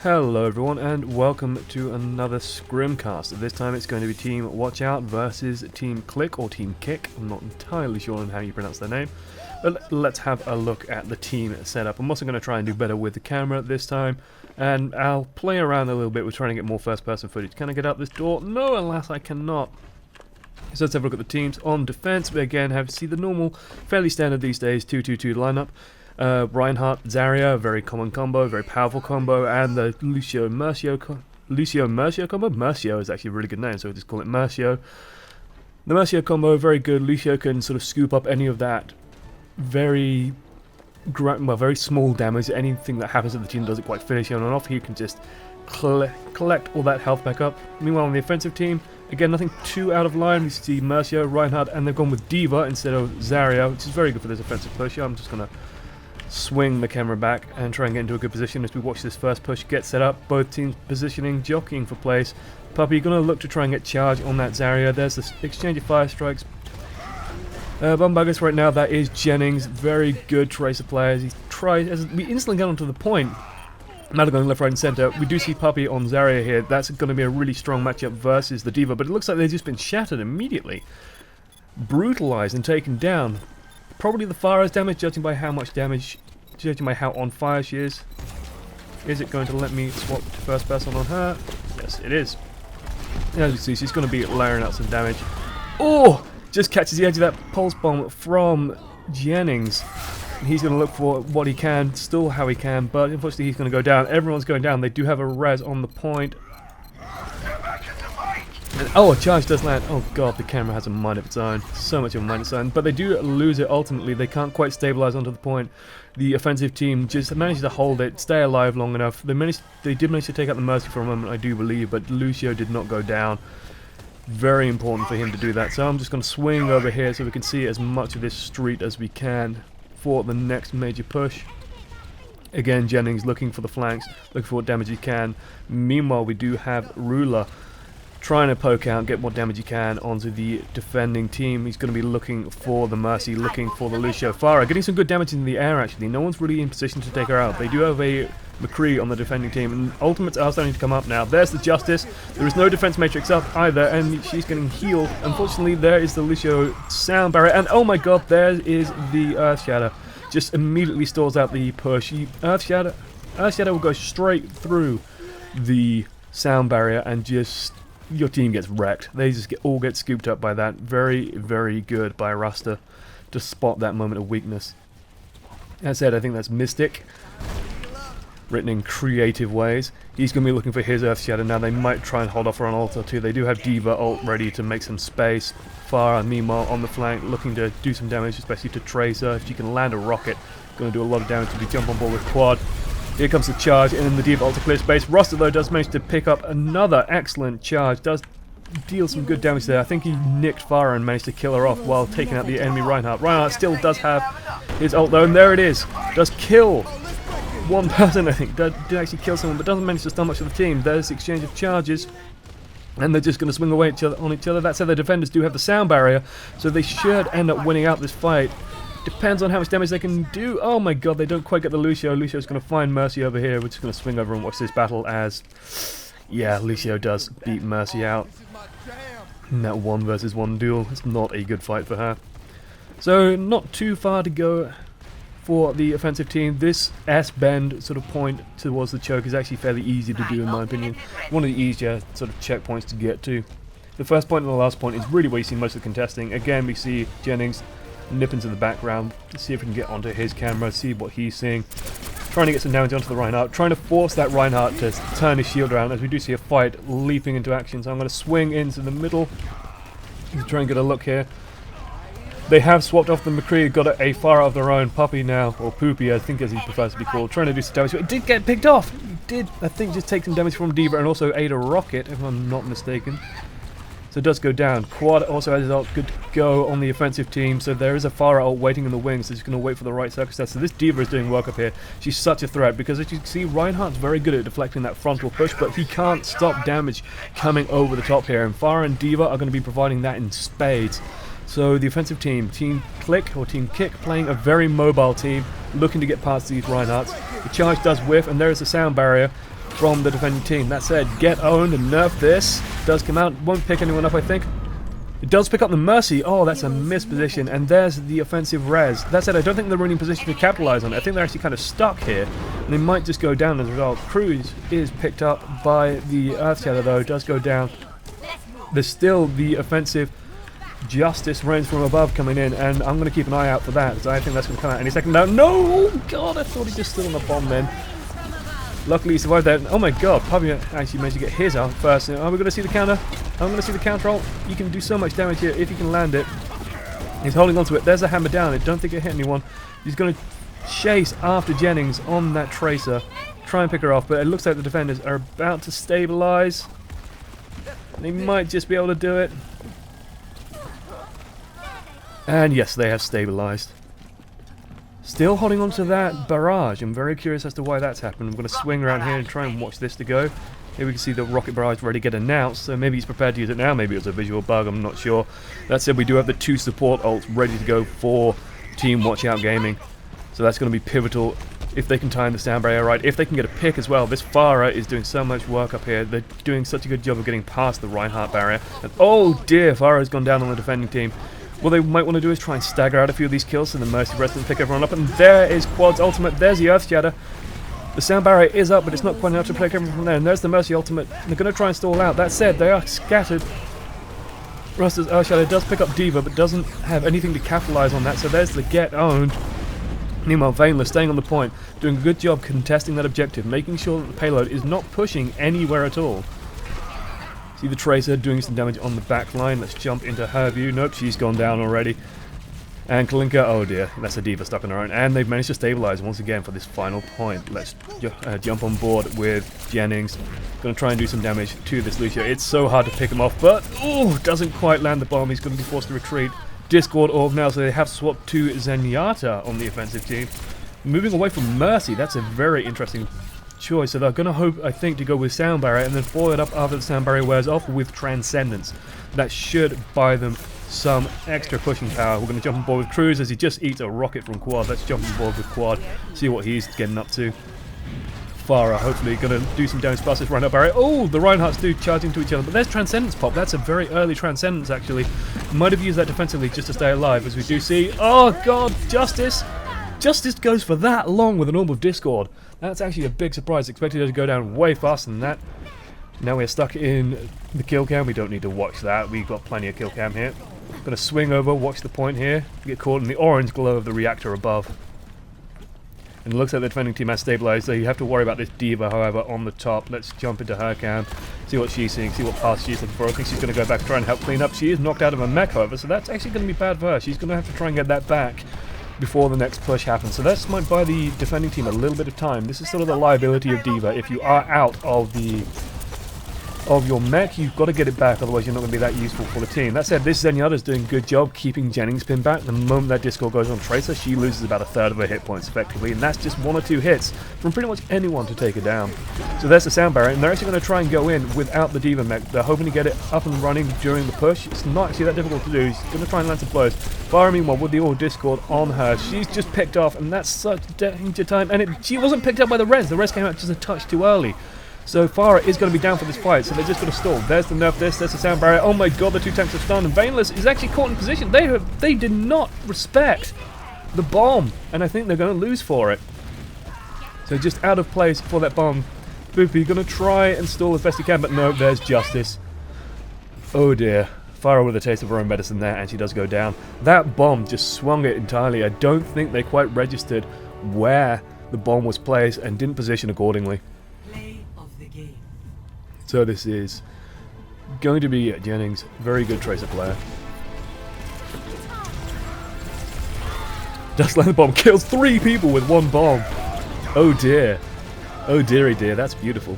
Hello everyone and welcome to another Scrimcast. This time it's going to be Team WatchOut versus Team K1ck or Team K1ck. I'm not entirely sure on how you pronounce their name. But let's have a look at the team setup. I'm also going to try and do better with the camera this time. And I'll play around a little bit with trying to get more first person footage. Can I get out this door? No, alas I cannot. So let's have a look at the teams. On defense, we again see the normal, fairly standard these days, 2-2-2 lineup. Reinhardt, Zarya, very common combo, very powerful combo, and the Lucio Mercio combo. Mercio is actually a really good name, so we'll just call it Mercio. The Mercio combo, very good. Lucio can sort of scoop up any of that very small damage. Anything that happens to the team doesn't quite finish on and off. He can just collect all that health back up. Meanwhile, on the offensive team, again, nothing too out of line. We see Mercio, Reinhardt, and they've gone with D.Va instead of Zarya, which is very good for this offensive push. I'm just going to swing the camera back and try and get into a good position as we watch this first push get set up. Both teams positioning, jockeying for place. Puppy going to look to try and get charge on that Zarya. There's the exchange of fire strikes. Bumbuggers right now, that is Jennings. Very good tracer players. He tries, as we instantly get onto the point. Now going left, right and centre. We do see Puppy on Zarya here. That's going to be a really strong matchup versus the D.Va, but it looks like they've just been shattered immediately. Brutalised and taken down. Probably the Pharah's damage, judging by how much damage, judging by how on fire she is. Is it going to let me swap to first person on her? Yes, it is. As you see, she's going to be layering out some damage. Oh! Just catches the edge of that pulse bomb from Jennings. He's going to look for what he can, still how he can, but unfortunately he's going to go down. Everyone's going down. They do have a res on the point. And, oh, a charge does land. Oh god, the camera has a mind of its own. So much of a mind of its own. But they do lose it ultimately. They can't quite stabilize onto the point. The offensive team just managed to hold it, stay alive long enough. They did manage to take out the Mercy for a moment, I do believe, but Lucio did not go down. Very important for him to do that. So I'm just going to swing over here so we can see as much of this street as we can for the next major push. Again, Jennings looking for the flanks, looking for what damage he can. Meanwhile, we do have Ruler trying to poke out, get what damage he can onto the defending team. He's going to be looking for the Mercy, looking for the Lucio. Pharah getting some good damage in the air actually. No one's really in position to take her out. They do have a McCree on the defending team, and ultimates are starting to come up now. There's the Justice. There is no defense matrix up either, and she's getting healed. Unfortunately, there is the Lucio sound barrier, and oh my god, there is the Earth Shatter. Just immediately stalls out the push. Earth Shatter will go straight through the sound barrier, and just your team gets wrecked. They just all get scooped up by that. Very, very good by Rasta to spot that moment of weakness. As I said, I think that's Mystic, written in creative ways. He's going to be looking for his Earth Shatter now. They might try and hold off for an ult or two. They do have D.Va ult ready to make some space. Pharah, meanwhile, on the flank, looking to do some damage, especially to Tracer. If she can land a rocket, going to do a lot of damage to be jump on board with Quad. Here comes the charge, and then the D.Va ult to clear space. Rasta, though, does manage to pick up another excellent charge. Does deal some good damage there. I think he nicked Pharah and managed to kill her off while taking out the enemy Reinhardt. Reinhardt still does have his ult, though, and there it is. Does kill one person, I think. Did actually kill someone, but doesn't manage to stun much of the team. There's the exchange of charges, and they're just going to swing away on each other. That said, the defenders do have the sound barrier, so they should end up winning out this fight. Depends on how much damage they can do. Oh my god, they don't quite get the Lucio. Lucio's going to find Mercy over here. We're just going to swing over and watch this battle as, yeah, Lucio does beat Mercy out. In that 1 versus 1 duel, it's not a good fight for her. So, not too far to go for the offensive team. This S-bend sort of point towards the choke is actually fairly easy to do in my opinion. One of the easier sort of checkpoints to get to. The first point and the last point is really where you see most of the contesting. Again, we see Jennings nip into the background, see if we can get onto his camera, see what he's seeing. Trying to get some damage onto the Reinhardt, trying to force that Reinhardt to turn his shield around as we do see a fight leaping into action. So I'm going to swing into the middle to try and get a look here. They have swapped off the McCree, got a Pharah of their own, Puppy now, or Poopy I think as he prefers to be called, trying to do some damage, but it did get picked off! It did, I think, just take some damage from D.Va and also aid a rocket, if I'm not mistaken. So it does go down. Quad also has his ult good to go on the offensive team, so there is a Pharah ult waiting in the wings, so he's going to wait for the right circumstance. So this D.Va is doing work up here. She's such a threat, because as you can see, Reinhardt's very good at deflecting that frontal push, but he can't stop damage coming over the top here, and Pharah and D.Va are going to be providing that in spades. So the offensive team, Team K1ck or Team K1ck, playing a very mobile team, looking to get past these Reinhardts. The charge does whiff, and there is a sound barrier. from the defending team. That said, get owned and nerf this. Does come out, won't pick anyone up, I think. It does pick up the Mercy. Oh, that's a missed position, and there's the offensive res. That said, I don't think they're really in position to capitalize on it. I think they're actually kind of stuck here, and they might just go down as a result. Cruz is picked up by the Earthshatter, though. Does go down. There's still the offensive Justice rains from above coming in, and I'm going to keep an eye out for that, because I think that's going to come out any second now. No! Oh, God, I thought he just stood on the bomb then. Luckily he survived that. Oh my God, Puppy actually managed to get his out first. Are we going to see the counter? I'm going to see the counter ult. You can do so much damage here if you can land it. He's holding on to it. There's a hammer down. I don't think it hit anyone. He's going to chase after Jennings on that Tracer. Try and pick her off, but it looks like the defenders are about to stabilize. They might just be able to do it. And yes, they have stabilized. Still holding on to that barrage. I'm very curious as to why that's happened. I'm going to swing around here and try and watch this to go. Here we can see the rocket barrage ready to get announced, so maybe he's prepared to use it now. Maybe it's a visual bug, I'm not sure. That said, we do have the 2 support ults ready to go for Team WatchOut Gaming. So that's going to be pivotal if they can time the sound barrier right. If they can get a pick as well. This Farah is doing so much work up here. They're doing such a good job of getting past the Reinhardt barrier. And oh dear, Farah has gone down on the defending team. What they might want to do is try and stagger out a few of these kills so the Mercy Breath doesn't pick everyone up. And there is Quad's ultimate. There's the Earth Shatter. The sound barrier is up, but it's not quite enough to pick everyone from there. And there's the Mercy ultimate. They're going to try and stall out. That said, they are scattered. Ruster's Earth Shatter does pick up D.Va, but doesn't have anything to capitalize on that. So there's the get owned. Meanwhile, Vayner staying on the point, doing a good job contesting that objective, making sure that the payload is not pushing anywhere at all. See the Tracer doing some damage on the back line. Let's jump into her view. Nope, she's gone down already. And K1ck, oh dear, that's a D.Va stuck on her own. And they've managed to stabilize once again for this final point. Let's jump on board with Jennings. Going to try and do some damage to this Lucio. It's so hard to pick him off, but oh, doesn't quite land the bomb. He's going to be forced to retreat. Discord orb now, so they have swapped to Zenyatta on the offensive team. Moving away from Mercy, that's a very interesting choice. So they're going to hope, I think, to go with Sound Barrier and then follow it up after the Sound Barrier wears off with Transcendence. That should buy them some extra pushing power. We're going to jump on board with Cruz as he just eats a rocket from Quad. Let's jump on board with Quad, see what he's getting up to. Farah hopefully going to do some damage past this Reinhardt barrier. Oh, the Reinhardts do charge into each other, but there's Transcendence pop. That's a very early Transcendence actually. Might have used that defensively just to stay alive, as we do see. Oh God, Justice! Justice goes for that long with an Orb of Discord. That's actually a big surprise. Expected her to go down way faster than that. Now we're stuck in the kill cam. We don't need to watch that. We've got plenty of kill cam here. Gonna swing over, watch the point here. Get caught in the orange glow of the reactor above. And it looks like the defending team has stabilized, so you have to worry about this D.Va, however, on the top. Let's jump into her cam, see what she's seeing, see what path she's looking for. I think she's going to go back and try and help clean up. She is knocked out of her mech, however, so that's actually going to be bad for her. She's going to have to try and get that back before the next push happens. So that might buy the defending team a little bit of time. This is sort of the liability of D.Va. If you are out of your mech, you've got to get it back, otherwise you're not going to be that useful for the team. That said, this Zenyatta's doing a good job keeping Jennings pinned back. The moment that Discord goes on Tracer, she loses about a third of her hit points effectively, and that's just 1 or 2 hits from pretty much anyone to take her down. So there's the sound barrier, and they're actually going to try and go in without the D.Va mech. They're hoping to get it up and running during the push. It's not actually that difficult to do. She's going to try and land some blows. Farah, meanwhile, with the All Discord on her, she's just picked off, and that's such danger time. And she wasn't picked up by the res. The res came out just a touch too early. So Farah is going to be down for this fight, so they're just going to stall. There's the nerf there's the sound barrier. Oh my God, the 2 tanks are stunned, and Vayner is actually caught in position. They did not respect the bomb, and I think they're going to lose for it. So just out of place for that bomb. Boopy going to try and stall as best he can, but no, there's Justice. Oh dear. Farah with a taste of her own medicine there, and she does go down. That bomb just swung it entirely. I don't think they quite registered where the bomb was placed and didn't position accordingly. So this is going to be Jennings, very good Tracer player. Does land the bomb, kills 3 people with 1 bomb. Oh dear. Oh dearie dear, that's beautiful.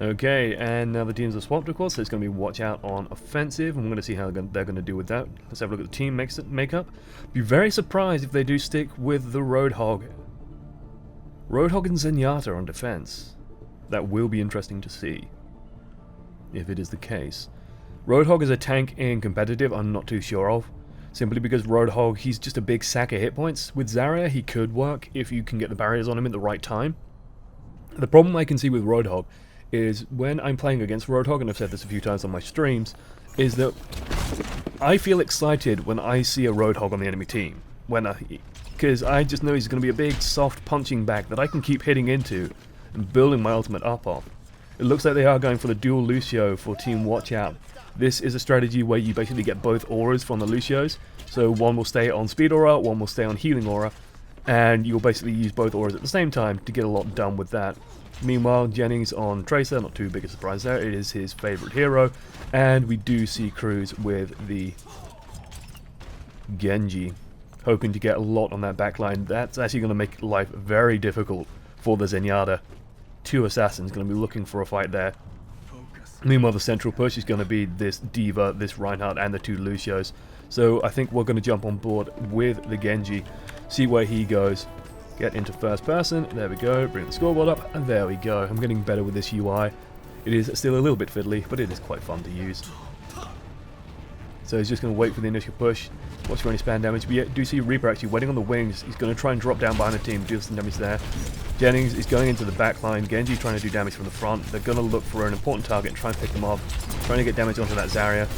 Okay, and now the teams are swapped, of course, so it's going to be WatchOut on offensive, and we're going to see how they're going to do with that. Let's have a look at the team makeup. Be very surprised if they do stick with the Roadhog. Roadhog and Zenyatta on defense. That will be interesting to see, if it is the case. Roadhog is a tank in competitive, I'm not too sure of. simply because Roadhog, he's just a big sack of hit points. With Zarya, he could work if you can get the barriers on him at the right time. The problem I can see with Roadhog is when I'm playing against Roadhog, and I've said this a few times on my streams, is that I feel excited when I see a Roadhog on the enemy team. Because I just know he's going to be a big, soft punching bag that I can keep hitting into and building my ultimate up off. It looks like they are going for the dual Lucio for Team WatchOut. This is a strategy where you basically get both auras from the Lucios. So one will stay on speed aura, one will stay on healing aura, and you'll basically use both auras at the same time to get a lot done with that. Meanwhile, Jennings on Tracer, not too big a surprise there, it is his favourite hero, and we do see Cruz with the Genji, hoping to get a lot on that backline. That's actually going to make life very difficult for the Zenyatta. Two assassins going to be looking for a fight there. Meanwhile, the central push is going to be this D.Va, this Reinhardt, and the two Lucios. So I think we're going to jump on board with the Genji, see where he goes. Get into first person, there we go, bring the scoreboard up, and there we go. I'm getting better with this UI. It is still a little bit fiddly, but it is quite fun to use. So he's just going to wait for the initial push, watch for any spam damage. We do see Reaper actually waiting on the wings. He's going to try and drop down behind the team, do some damage there. Jennings is going into the back line, Genji trying to do damage from the front. They're going to look for an important target and try and pick them off, trying to get damage onto that Zarya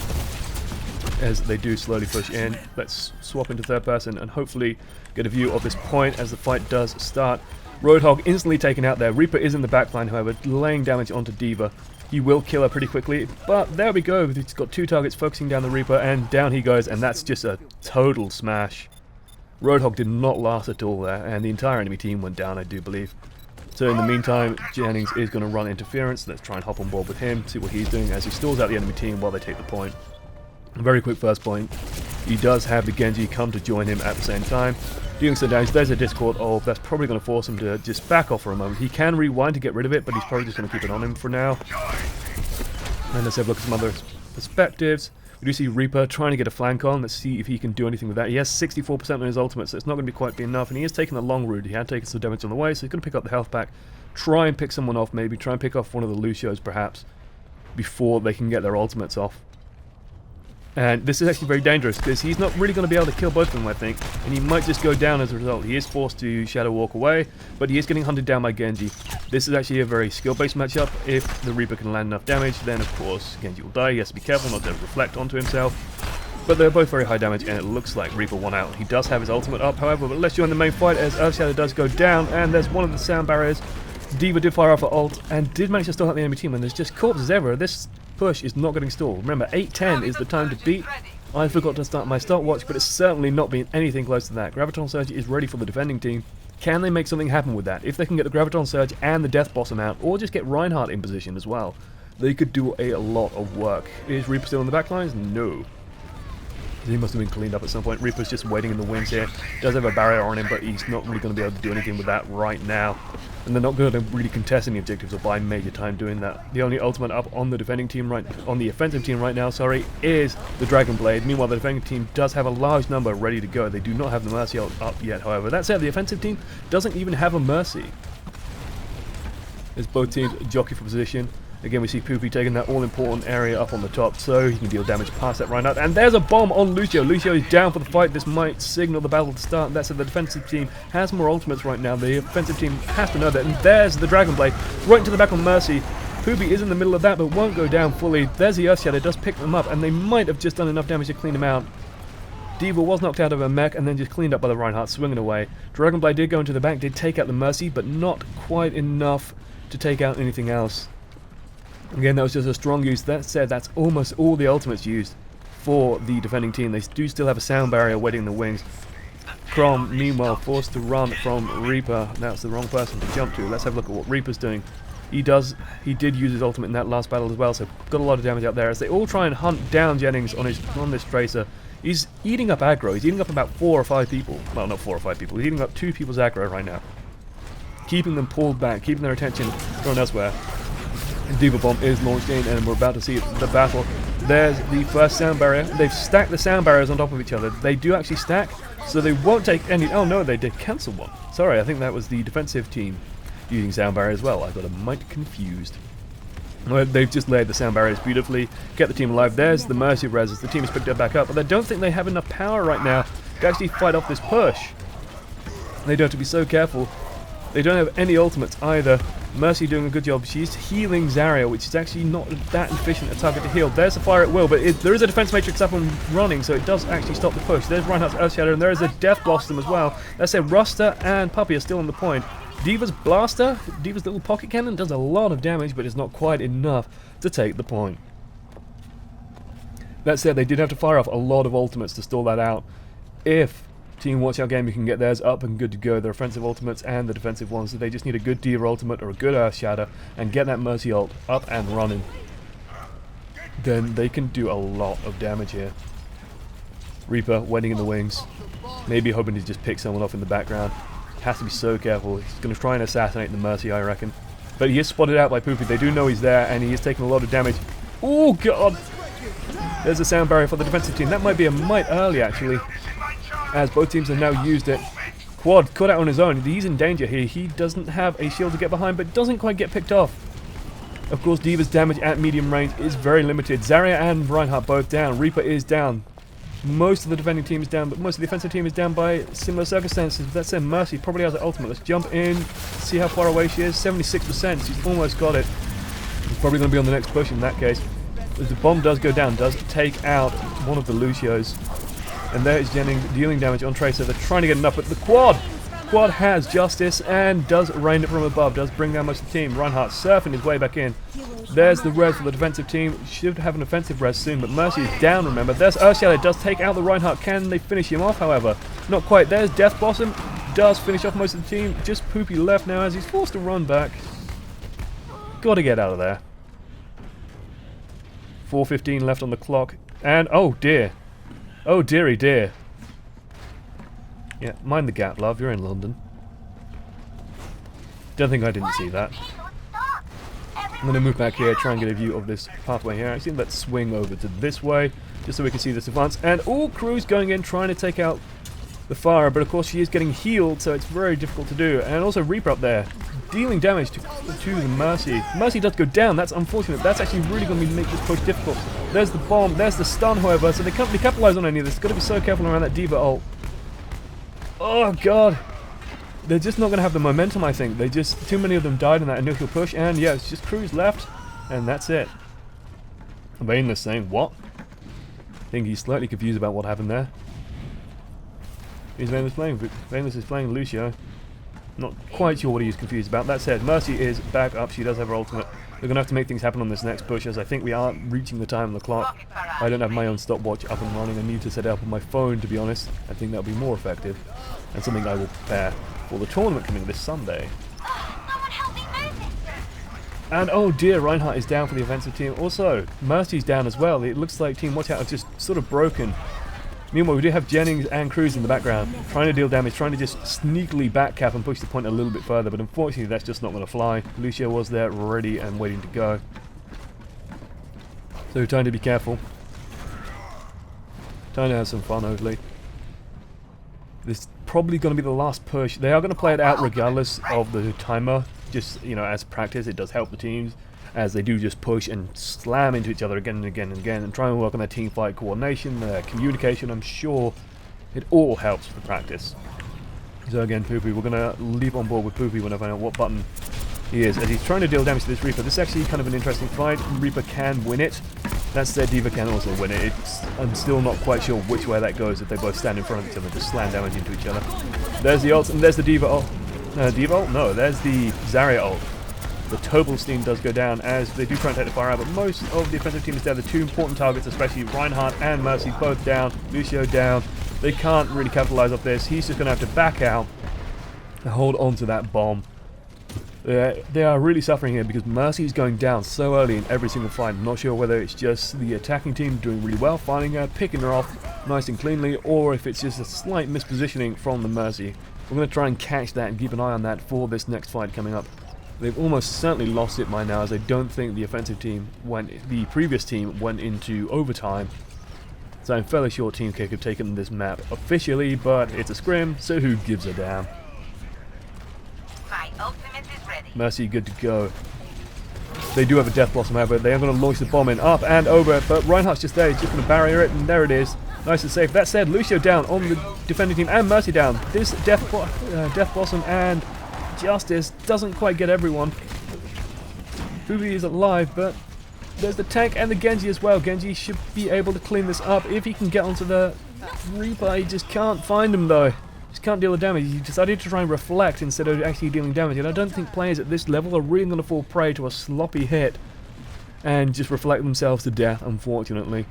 as they do slowly push in. Let's swap into third person and hopefully get a view of this point as the fight does start. Roadhog instantly taken out there. Reaper is in the backline, however, laying damage onto D.Va. He will kill her pretty quickly, but there we go. He's got two targets focusing down the Reaper, and down he goes, and that's just a total smash. Roadhog did not last at all there, and the entire enemy team went down, I do believe. So in the meantime, Jennings is going to run interference. Let's try and hop on board with him, see what he's doing as he stalls out the enemy team while they take the point. A very quick first point. He does have the Genji come to join him at the same time, doing some damage. There's a Discord orb. That's probably going to force him to just back off for a moment. He can rewind to get rid of it, but he's probably just going to keep it on him for now. And let's have a look at some other perspectives. We do see Reaper trying to get a flank on. Let's see if he can do anything with that. He has 64% on his ultimate, so it's not going to be quite enough. And he is taking the long route. He had taken some damage on the way, so he's going to pick up the health pack. Try and pick someone off, maybe. Try and pick off one of the Lucios, perhaps, before they can get their ultimates off. And this is actually very dangerous because he's not really going to be able to kill both of them, I think, and he might just go down as a result. He is forced to shadow walk away, but he is getting hunted down by Genji. This is actually a very skill-based matchup. If the Reaper can land enough damage, then of course Genji will die. He has to be careful not to reflect onto himself. But they're both very high damage, and it looks like Reaper won out. He does have his ultimate up, however, but let's join the main fight as Earthshadow does go down, and there's one of the sound barriers. D.Va did fire off her ult, and did manage to stall out the enemy team, and there's just corpses everywhere. This push is not getting stalled. Remember, 8:10 is the time to beat. I forgot to start my stopwatch, but it's certainly not been anything close to that. Graviton Surge is ready for the defending team. Can they make something happen with that? If they can get the Graviton Surge and the Death Blossom out, or just get Reinhardt in position as well, they could do a lot of work. Is Reaper still in the back lines? No. He must have been cleaned up at some point. Reaper's just waiting in the wings here. Does have a barrier on him, but he's not really going to be able to do anything with that right now. And they're not going to really contest any objectives or buy major time doing that. The only ultimate up on the defending team on the offensive team right now, is the Dragon Blade. Meanwhile, the defending team does have a large number ready to go. They do not have the Mercy up yet, however. That said, the offensive team doesn't even have a Mercy. As both teams jockey for position. Again, we see Poopy taking that all-important area up on the top, so he can deal damage past that Reinhardt. And there's a bomb on Lucio. Lucio is down for the fight. This might signal the battle to start. That said, the defensive team has more ultimates right now. The offensive team has to know that. And there's the Dragon Blade right into the back on Mercy. Poopy is in the middle of that, but won't go down fully. There's the Earthshadow. Does pick them up, and they might have just done enough damage to clean him out. D.Va was knocked out of her mech and then just cleaned up by the Reinhardt, swinging away. Dragon Blade did go into the back, did take out the Mercy, but not quite enough to take out anything else. Again, that was just a strong use. That said, that's almost all the ultimates used for the defending team. They do still have a sound barrier waiting in the wings. Crom, meanwhile, forced to run from Reaper. That's the wrong person to jump to. Let's have a look at what Reaper's doing. He did use his ultimate in that last battle as well, so got a lot of damage out there as they all try and hunt down Jennings on this Tracer. He's eating up aggro. He's eating up about 4 or 5 people. Well, not 4 or 5 people. He's eating up 2 people's aggro right now. Keeping them pulled back, keeping their attention thrown elsewhere. D.Va Bomb is launched in, and we're about to see the battle. There's the first sound barrier. They've stacked the sound barriers on top of each other. They do actually stack, so they won't take any... Oh no, they did cancel one. Sorry, I think that was the defensive team using sound barrier as well. I got a mite confused. Well, they've just laid the sound barriers beautifully, get the team alive. There's the Mercy res as the team has picked it back up, but I don't think they have enough power right now to actually fight off this push. They do have to be so careful. They don't have any ultimates either. Mercy doing a good job. She's healing Zarya, which is actually not that efficient a target to heal. There's a fire at will, but there is a defense matrix up and running, so it does actually stop the push. There's Reinhardt's Earthshatter, and there is a Death Blossom as well. That's it. Ruster and Puppey are still on the point. Diva's Blaster, Diva's little pocket cannon, does a lot of damage, but it's not quite enough to take the point. That said, they did have to fire off a lot of ultimates to stall that out. If Team WatchOut Gaming can get theirs up and good to go, their offensive ultimates and the defensive ones, so they just need a good Diva ultimate or a good Earthshatter and get that Mercy ult up and running. Then they can do a lot of damage here. Reaper waiting in the wings, maybe hoping to just pick someone off in the background. Has to be so careful. He's going to try and assassinate the Mercy, I reckon. But he is spotted out by Poopy. They do know he's there, and he is taking a lot of damage. Oh, God! There's a sound barrier for the defensive team. That might be a mite early, actually, as both teams have now used it. Quad caught out on his own. He's in danger here. He doesn't have a shield to get behind, but doesn't quite get picked off. Of course, Diva's damage at medium range is very limited. Zarya and Reinhardt both down. Reaper is down. Most of the defending team is down, but most of the offensive team is down by similar circumstances. That said, Mercy probably has an ultimate. Let's jump in, see how far away she is. 76%, she's almost got it. She's probably going to be on the next push in that case. As the bomb does go down, does take out one of the Lucios. And there is Jennings dealing damage on Tracer. They're trying to get enough, but the Quad has justice and does rain it from above, does bring down most of the team. Reinhardt surfing his way back in. There's the res for the defensive team. Should have an offensive res soon, but Mercy is down, remember. There's Earthshatter, does take out the Reinhardt. Can they finish him off, however? Not quite. There's Death Blossom, does finish off most of the team. Just Poopy left now as he's forced to run back. Gotta get out of there. 4:15 left on the clock. And, oh dear. Oh dearie dear. Yeah, mind the gap, love. You're in London. Don't think I didn't see that. I'm going to move back here, try and get a view of this pathway here. Actually, let's swing over to this way, just so we can see this advance. And, oh, Crew's going in, trying to take out the fire, but of course she is getting healed, so it's very difficult to do. And also Reaper up there, dealing damage to the Mercy. Mercy does go down, that's unfortunate. That's actually really going to make this push difficult. There's the bomb, there's the stun, however, so they can't really capitalize on any of this. Got to be so careful around that Diva ult. Oh, God. They're just not going to have the momentum, I think. Too many of them died in that initial push, and yeah, it's just Cruz left, and that's it. Vainless saying, what? I think he's slightly confused about what happened there. Who's Vainless playing? Vainless is playing Lucio. Not quite sure what he's confused about. That said, Mercy is back up. She does have her ultimate. We're going to have to make things happen on this next push, as I think we are reaching the time on the clock. I don't have my own stopwatch up and running. I need to set it up on my phone, to be honest. I think that would be more effective, and something I will prepare for the tournament coming this Sunday. And oh dear, Reinhardt is down for the offensive team. Also, Mercy's down as well. It looks like Team WatchOut have just sort of broken. Meanwhile, we do have Jennings and Cruz in the background, trying to deal damage, trying to just sneakily backcap and push the point a little bit further, but unfortunately that's just not going to fly. Lucio was there ready and waiting to go. So trying to be careful. Trying to have some fun, hopefully. This is probably going to be the last push. They are going to play it out regardless of the timer. Just, you know, as practice, it does help the teams, as they do just push and slam into each other again and again and again, and try and work on their team fight coordination, their communication. I'm sure it all helps for practice. So again, Poopy, we're going to leap on board with Poopy when I find out what button he is, as he's trying to deal damage to this Reaper. This is actually kind of an interesting fight. Reaper can win it. That said, Diva can also win it. I'm still not quite sure which way that goes if they both stand in front of each other and just slam damage into each other. There's the ult, and there's the Diva ult. Diva ult? No, there's the Zarya ult. The Tobelstein does go down as they do try and take the fire out, but most of the offensive team is down. The two important targets, especially Reinhardt and Mercy, both down. Lucio down. They can't really capitalize off this. He's just going to have to back out and hold on to that bomb. They are really suffering here because Mercy is going down so early in every single fight. I'm not sure whether it's just the attacking team doing really well, finding her, picking her off nice and cleanly, or if it's just a slight mispositioning from the Mercy. We're going to try and catch that and keep an eye on that for this next fight coming up. They've almost certainly lost it by now, as I don't think the previous team went into overtime. So I'm fairly sure K1ck have taken this map officially, but it's a scrim, so who gives a damn? My ultimate is ready. Mercy good to go. They do have a Death Blossom, however. They are going to launch the bomb in up and over, but Reinhardt's just there. He's just going to barrier it, and there it is. Nice and safe. That said, Lucio down on the defending team, and Mercy down. This Death Blossom and Justice doesn't quite get everyone. Fubi is alive, but there's the tank and the Genji as well. Genji should be able to clean this up if he can get onto the Reaper. He just can't find him, though. Just can't deal the damage. He decided to try and reflect instead of actually dealing damage, and I don't think players at this level are really going to fall prey to a sloppy hit and just reflect themselves to death, unfortunately.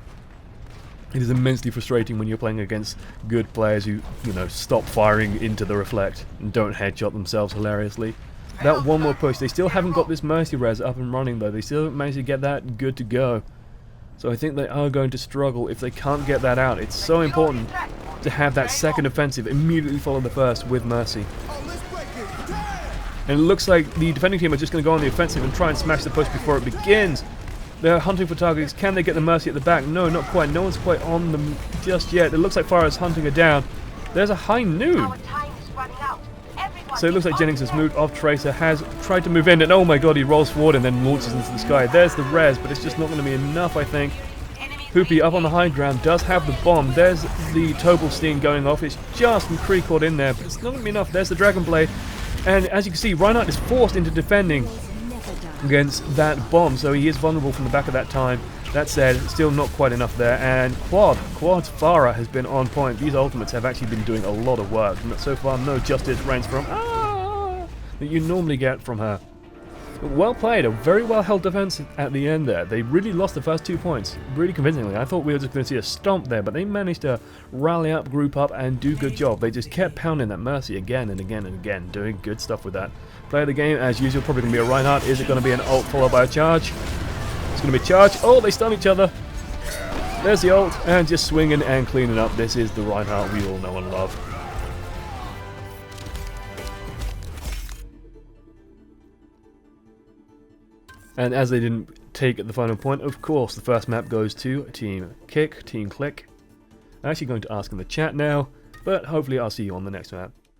It is immensely frustrating when you're playing against good players who, you know, stop firing into the reflect and don't headshot themselves hilariously. That one more push. They still haven't got this Mercy res up and running, though. They still haven't managed to get that good to go. So I think they are going to struggle if they can't get that out. It's so important to have that second offensive immediately follow the first with Mercy. And it looks like the defending team are just going to go on the offensive and try and smash the push before it begins. They're hunting for targets. Can they get the Mercy at the back? No, not quite. No one's quite on them just yet. It looks like Farah's hunting her down. There's a high noon. So it looks like Jennings has moved off. Tracer has tried to move in, and oh my god, he rolls forward and then launches into the sky. There's the res, but it's just not going to be enough, I think. Hoopy up on the high ground does have the bomb. There's the Tobelstein going off. It's just McCree caught in there, but it's not going to be enough. There's the Dragon Blade. And as you can see, Reinhardt is forced into defending against that bomb, so he is vulnerable from the back of that time. That said, still not quite enough there. And Quad's Farah has been on point. These ultimates have actually been doing a lot of work. So far, no Justice ranks from that you normally get from her. Well played, a very well held defense at the end there. They really lost the first 2 points, really convincingly. I thought we were just going to see a stomp there, but they managed to rally up, group up, and do a good job. They just kept pounding that Mercy again and again and again, doing good stuff with that. Play of the game, as usual, probably going to be a Reinhardt. Is it going to be an ult followed by a charge? It's going to be a charge. Oh, they stun each other. There's the ult, and just swinging and cleaning up. This is the Reinhardt we all know and love. And as they didn't take the final point, of course, the first map goes to Team K1ck, Team K1ck. I'm actually going to ask in the chat now, but hopefully I'll see you on the next map.